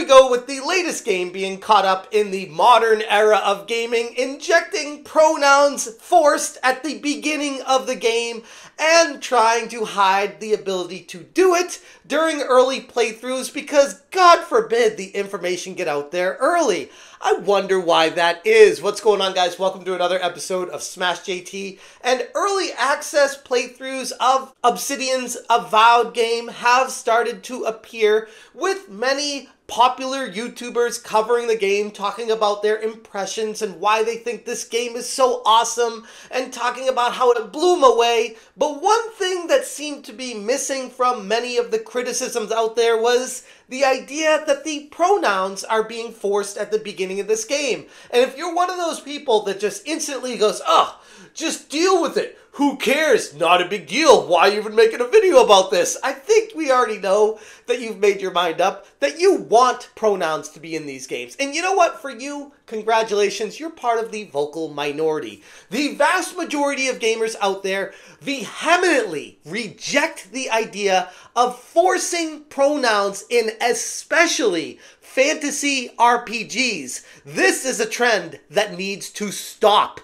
we go with the latest game being caught up in the modern era of gaming, injecting pronouns forced at the beginning of the game and trying to hide the ability to do it during early playthroughs because, God forbid, the information get out there early. I wonder why that is. What's going on, guys? Welcome to another episode of Smash JT. And early access playthroughs of Obsidian's Avowed game have started to appear, with many popular YouTubers covering the game, talking about their impressions and why they think this game is so awesome, and talking about how it blew them away. But one thing that seemed to be missing from many of the criticisms out there was the idea that the pronouns are being forced at the beginning of this game. And if you're one of those people that just instantly goes, oh, just deal with it, who cares? Not a big deal. Why even making a video about this? I think we already know that you've made your mind up that you want pronouns to be in these games. And you know what? For you, congratulations. You're part of the vocal minority. The vast majority of gamers out there vehemently reject the idea of forcing pronouns in especially fantasy RPGs. This is a trend that needs to stop.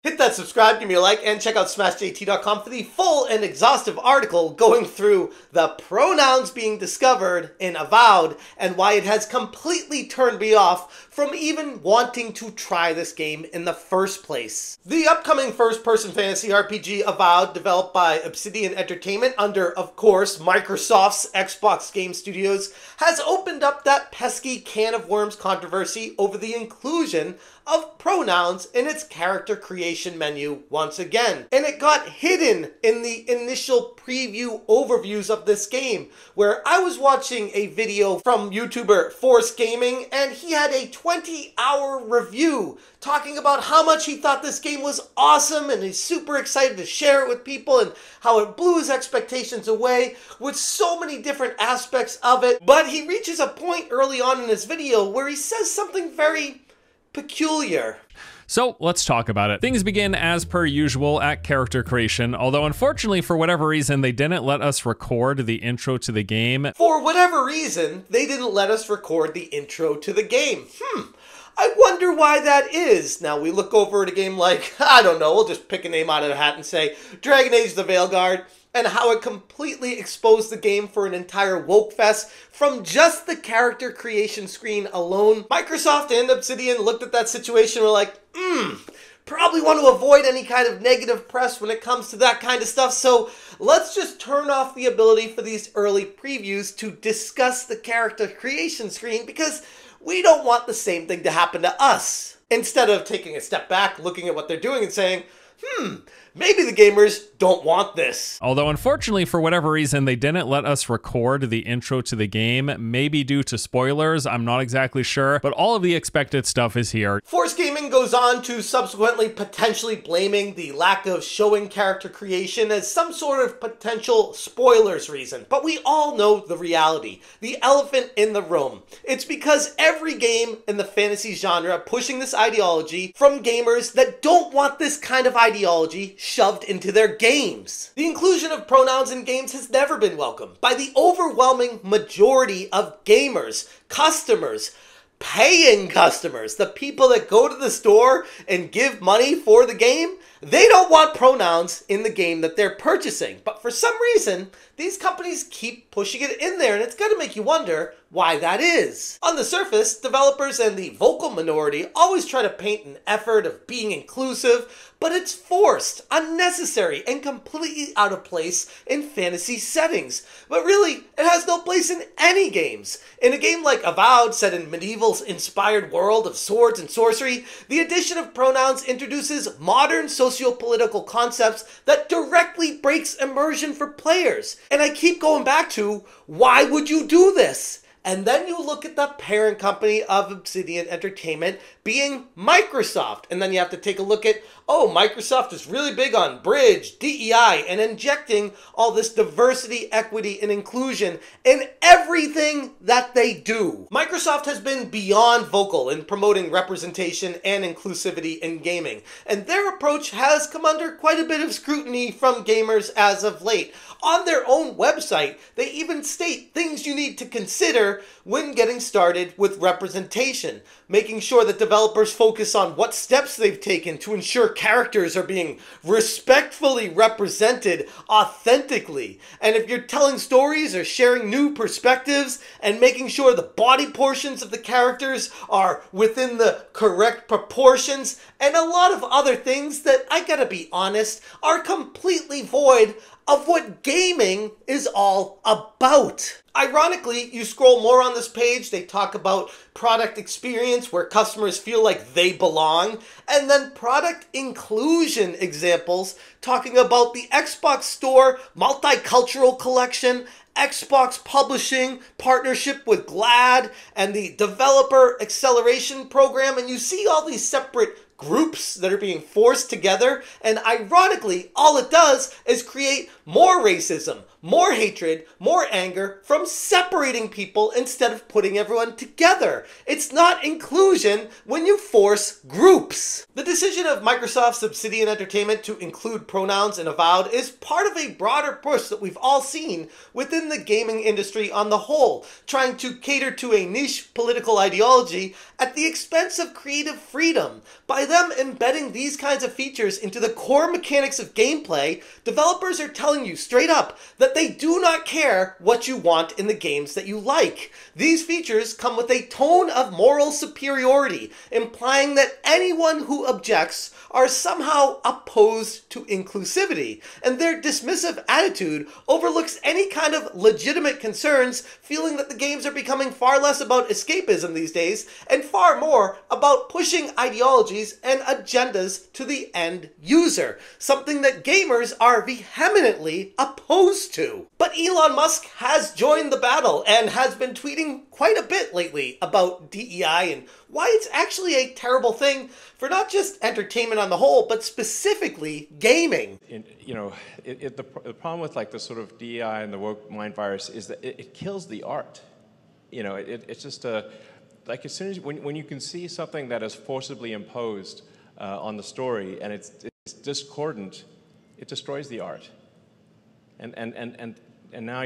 Hit that subscribe, give me a like, and check out smashjt.com for the full and exhaustive article going through the pronouns being discovered in Avowed and why it has completely turned me off from even wanting to try this game in the first place. The upcoming first-person fantasy RPG Avowed, developed by Obsidian Entertainment under, of course, Microsoft's Xbox Game Studios, has opened up that pesky can of worms controversy over the inclusion of pronouns in its character creation menu once again. And it got hidden in the initial preview overviews of this game, where I was watching a video from YouTuber Force Gaming, and he had a 20-hour review talking about how much he thought this game was awesome, and he's super excited to share it with people, and how it blew his expectations away with so many different aspects of it. But he reaches a point early on in his video where he says something very peculiar. So let's talk about it. Things begin as per usual at character creation, although unfortunately for whatever reason they didn't let us record the intro to the game. For whatever reason, they didn't let us record the intro to the game. I wonder why that is. Now we look over at a game like, I don't know, we'll just pick a name out of the hat and say Dragon Age the Veilguard, and how it completely exposed the game for an entire woke fest from just the character creation screen alone. Microsoft and Obsidian looked at that situation and were like, probably want to avoid any kind of negative press when it comes to that kind of stuff, so let's just turn off the ability for these early previews to discuss the character creation screen because we don't want the same thing to happen to us. Instead of taking a step back, looking at what they're doing and saying, maybe the gamers don't want this. Although unfortunately for whatever reason they didn't let us record the intro to the game, maybe due to spoilers, I'm not exactly sure, but all of the expected stuff is here. Force Gaming goes on to subsequently potentially blaming the lack of showing character creation as some sort of potential spoilers reason. But we all know the reality, the elephant in the room. It's because every game in the fantasy genre pushing this ideology from gamers that don't want this kind of ideology shoved into their games. The inclusion of pronouns in games has never been welcomed by the overwhelming majority of gamers, customers, paying customers, the people that go to the store and give money for the game. They don't want pronouns in the game that they're purchasing, but for some reason, these companies keep pushing it in there, and it's going to make you wonder why that is. On the surface, developers and the vocal minority always try to paint an effort of being inclusive, but it's forced, unnecessary, and completely out of place in fantasy settings. But really, it has no place in any games. In a game like Avowed, set in medieval-inspired world of swords and sorcery, the addition of pronouns introduces modern socio-political concepts that directly breaks immersion for players. And I keep going back to, why would you do this? And then you look at the parent company of Obsidian Entertainment being Microsoft. And then you have to take a look at, oh, Microsoft is really big on bridge, DEI, and injecting all this diversity, equity, and inclusion in everything that they do. Microsoft has been beyond vocal in promoting representation and inclusivity in gaming, and their approach has come under quite a bit of scrutiny from gamers as of late. On their own website, they even state things you need to consider when getting started with representation, making sure that developers focus on what steps they've taken to ensure characters are being respectfully represented authentically. And if you're telling stories or sharing new perspectives and making sure the body portions of the characters are within the correct proportions, and a lot of other things that, I gotta be honest, are completely void of what gaming is all about. Ironically, you scroll more on this page, they talk about product experience where customers feel like they belong, and then product inclusion examples talking about the Xbox Store multicultural collection, Xbox Publishing partnership with GLAD, and the Developer Acceleration Program, and you see all these separate groups that are being forced together, and ironically, all it does is create more racism, more hatred, more anger from separating people instead of putting everyone together. It's not inclusion when you force groups. The decision of Microsoft's Obsidian Entertainment to include pronouns in Avowed is part of a broader push that we've all seen within the gaming industry on the whole, trying to cater to a niche political ideology at the expense of creative freedom. By them embedding these kinds of features into the core mechanics of gameplay, developers are telling you straight up that they do not care what you want in the games that you like. These features come with a tone of moral superiority, implying that anyone who objects are somehow opposed to inclusivity, and their dismissive attitude overlooks any kind of legitimate concerns, feeling that the games are becoming far less about escapism these days and far more about pushing ideologies and agendas to the end user, something that gamers are vehemently opposed to. But Elon Musk has joined the battle and has been tweeting quite a bit lately about DEI and why it's actually a terrible thing for not just entertainment on the whole, but specifically gaming. The problem with like the sort of DEI and the woke mind virus is that it kills the art. It's just like as soon as when you can see something that is forcibly imposed on the story and it's discordant, it destroys the art. And now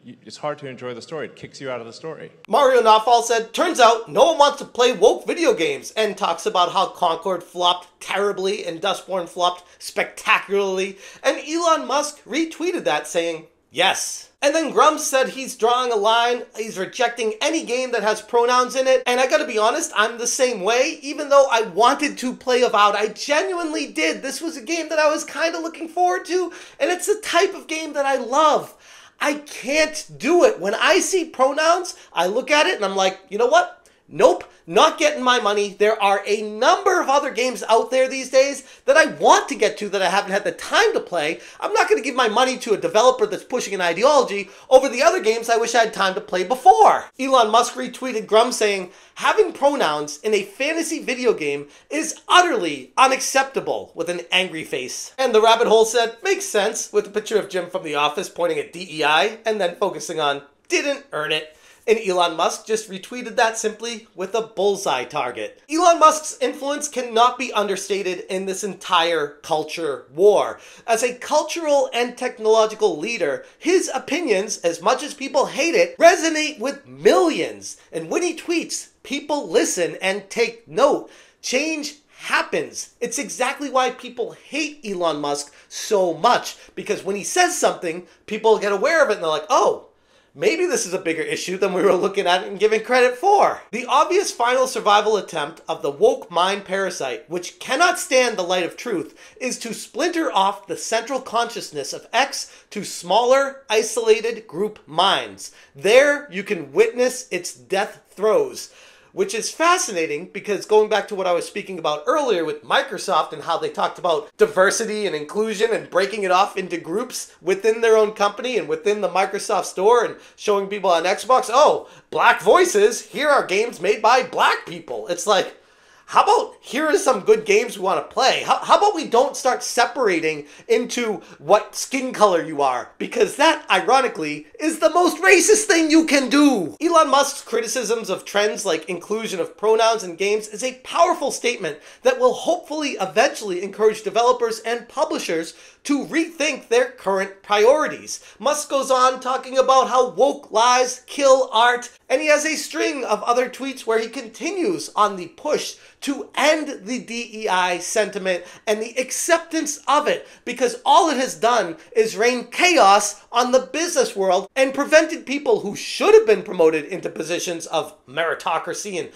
it's hard to enjoy the story. It kicks you out of the story. Mario Nawfal said, turns out no one wants to play woke video games, and talks about how Concord flopped terribly and Dustborn flopped spectacularly, and Elon Musk retweeted that saying, yes. And then Grums said he's drawing a line, he's rejecting any game that has pronouns in it, and I gotta be honest, I'm the same way. Even though I wanted to play Avowed, I genuinely did. This was a game that I was kind of looking forward to, and it's the type of game that I love. I can't do it. When I see pronouns, I look at it and I'm like, you know what? Nope, not getting my money. There are a number of other games out there these days that I want to get to that I haven't had the time to play. I'm not going to give my money to a developer that's pushing an ideology over the other games I wish I had time to play before. Elon Musk retweeted Grum saying, having pronouns in a fantasy video game is utterly unacceptable, with an angry face. And the rabbit hole said, makes sense, with a picture of Jim from The Office pointing at DEI and then focusing on didn't earn it. And Elon Musk just retweeted that simply with a bullseye target. Elon Musk's influence cannot be understated in this entire culture war. As a cultural and technological leader, his opinions, as much as people hate it, resonate with millions. And when he tweets, people listen and take note. Change happens. It's exactly why people hate Elon Musk so much, because when he says something, people get aware of it and they're like, oh, maybe this is a bigger issue than we were looking at and giving credit for. The obvious final survival attempt of the woke mind parasite, which cannot stand the light of truth, is to splinter off the central consciousness of X to smaller, isolated group minds. There you can witness its death throes. which is fascinating because going back to what I was speaking about earlier with Microsoft and how they talked about diversity and inclusion and breaking it off into groups within their own company and within the Microsoft store and showing people on Xbox, oh, black voices, here are games made by black people. It's like, how about here are some good games we want to play? How about we don't start separating into what skin color you are? Because that, ironically, is the most racist thing you can do. Elon Musk's criticisms of trends like inclusion of pronouns in games is a powerful statement that will hopefully eventually encourage developers and publishers to rethink their current priorities. Musk goes on talking about how woke lies kill art, and he has a string of other tweets where he continues on the push to end the DEI sentiment and the acceptance of it, because all it has done is rain chaos on the business world and prevented people who should have been promoted into positions of meritocracy and,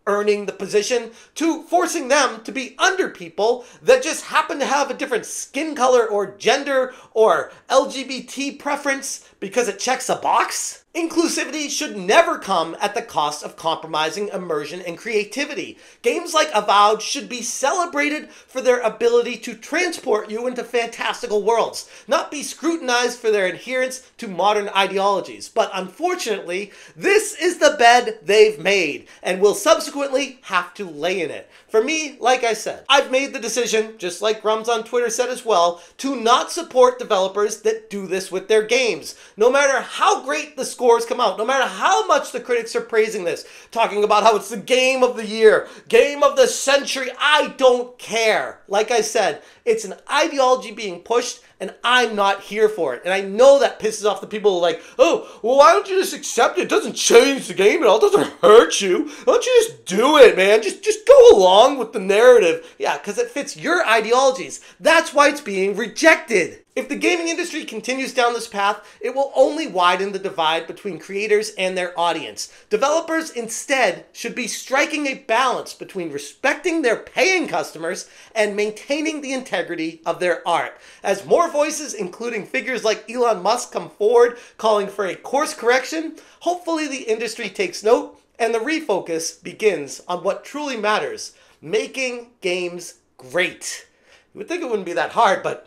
earning the position, to forcing them to be under people that just happen to have a different skin color or gender or LGBT preference because it checks a box. Inclusivity should never come at the cost of compromising immersion and creativity. Games like Avowed should be celebrated for their ability to transport you into fantastical worlds, not be scrutinized for their adherence to modern ideologies. But unfortunately, this is the bed they've made and will subsequently have to lay in it. For me, like I said, I've made the decision, just like Grums on Twitter said as well, to not support developers that do this with their games. No matter how great the scores come out, no matter how much the critics are praising this, talking about how it's the game of the year, game of the century, I don't care. Like I said, it's an ideology being pushed, and I'm not here for it. And I know that pisses off the people who are like, oh, well, why don't you just accept it? It doesn't change the game at all. It doesn't hurt you. Why don't you just do it, man? Just go along with the narrative. Yeah, because it fits your ideologies. That's why it's being rejected. If the gaming industry continues down this path, it will only widen the divide between creators and their audience. Developers instead should be striking a balance between respecting their paying customers and maintaining the integrity of their art. As more voices, including figures like Elon Musk, come forward calling for a course correction, hopefully the industry takes note and the refocus begins on what truly matters: making games great. You would think it wouldn't be that hard, but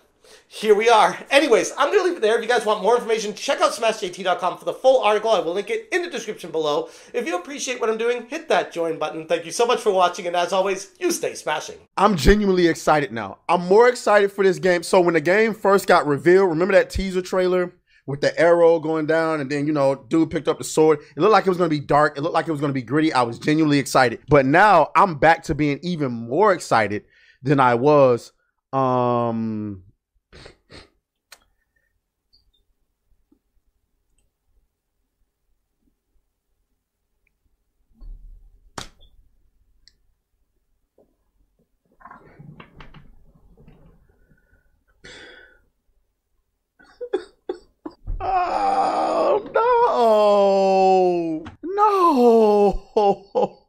here we are. Anyways, I'm going to leave it there. If you guys want more information, check out smashjt.com for the full article. I will link it in the description below. If you appreciate what I'm doing, hit that join button. Thank you so much for watching, and as always, you stay smashing. I'm genuinely excited now. I'm more excited for this game. So when the game first got revealed, remember that teaser trailer with the arrow going down and then, dude picked up the sword? It looked like it was going to be dark. It looked like it was going to be gritty. I was genuinely excited. But now I'm back to being even more excited than I was. Oh, no. No.